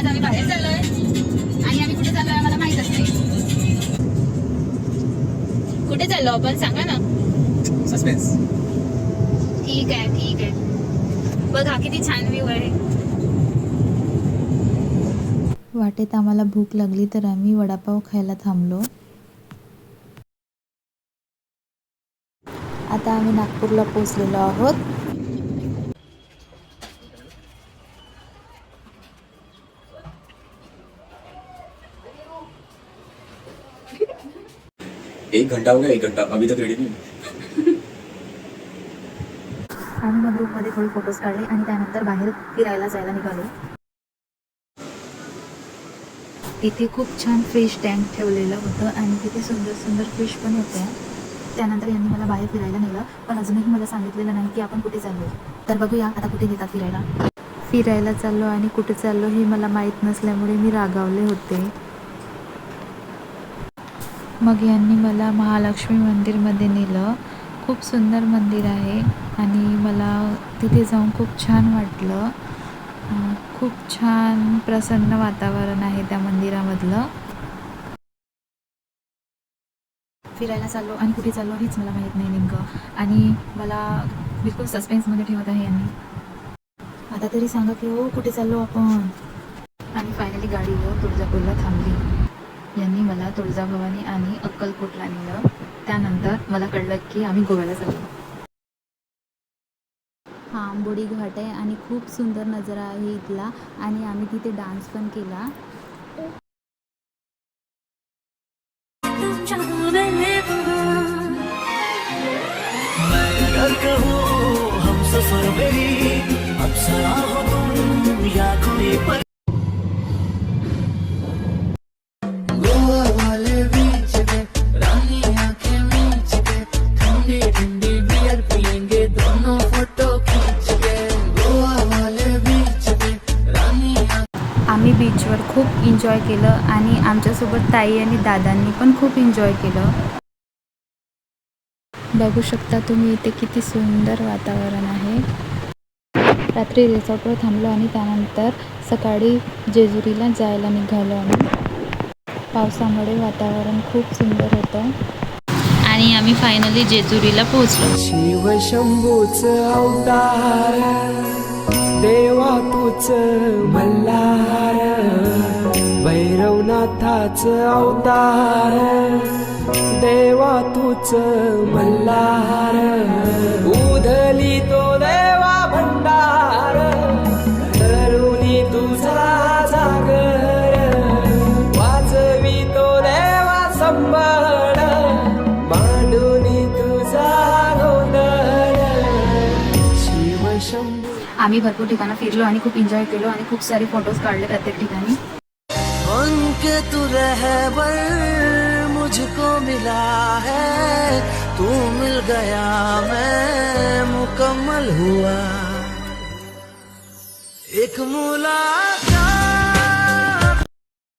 आज आम्ही बाहेर चाललोय आणि आम्ही कुठे चाललोय आम्हाला माहितच नाही. कुठे चाललो आपण सांगा ना. सस्पेन्स. ठीक आहे ठीक आहे. बघा किती छान व्ह्यू आहे. वाटेत आम्हाला भूक लागली तर आम्ही वडापाव खायला थांबलो. आता आम्ही नागपूरला पोहोचलेलो आहोत. एक घंटा हो गया, 1 घंटा अभी तक रेडी नहीं. आम्ही मग ग्रुपमध्ये थोडे फोटोज काढले आणि त्यानंतर बाहेर फिरायला जायला निघालो. तिथे खूप छान फिश टँक ठेवलेलं होतं आणि तिथे सुंदर सुंदर फिश पण होत्या. त्यानंतर यांनी मला बाहेर फिरायला नेलं, पण अजूनही मला सांगितलेलं नाही की आपण कुठे चाललो. तर बघूया आता कुठे नेतात फिरायला. फिरायला चाललो आणि कुठे चाललो हे मला माहीत नसल्यामुळे मी रागावले होते. मग यांनी मला महालक्ष्मी मंदिरमध्ये नेलं. खूप सुंदर मंदिर आहे आणि मला तिथे जाऊन खूप छान वाटलं. खूप छान प्रसन्न वातावरण आहे त्या मंदिरामधलं. फिरायला चाललो आणि कुठे चाललो हेच मला माहीत नाही नेमकं, आणि मला बिलकुल सस्पेन्समध्ये ठेवत आहे यांनी. आता तरी सांगा की हो कुठे चाललो आपण. आणि फायनली गाडी तुळजापूरला थांबली. यांनी मला तुळजाभवानी आणि अक्कलकोटला नेलं. त्यानंतर मला कळलं की आम्ही गोव्याला चाललो. हा आंबोडी घाट आहे आणि खूप सुंदर नजारा आहे इथला, आणि आम्ही तिथे डान्स पण केला. आम्ही बीचवर खूप एन्जॉय केलं आणि आमच्यासोबत ताई आणि दादांनी पण खूप एन्जॉय केलं. बघू शकता तुम्ही इथे किती सुंदर वातावरण आहे. रात्री रिसॉर्टवर थांबलो आणि त्यानंतर सकाळी जेजुरीला जायला निघालो आम्ही. पावसामुळे वातावरण खूप सुंदर होतं आणि आम्ही फायनली जेजुरीला पोहोचलो. शिव शंभूच अवतार देवा तूच मल्हार, भैरवनाथाच अवतार देवा तूच मल्हार, उधली तो देवा भंडार करुणी तुझा जागर, वाजवी तो देवा संबळ मांडुनी तुझा गोंधळ. शिव शंभू. आम्ही भरपूर ठिकाणं फिरलो आणि खूप एन्जॉय केलो आणि खूप सारे फोटोज काढले प्रत्येक ठिकाणी. उनके तू रहबर मुझको मिला है, तू मिल गया मैं मुकम्मल हुआ. एक मुला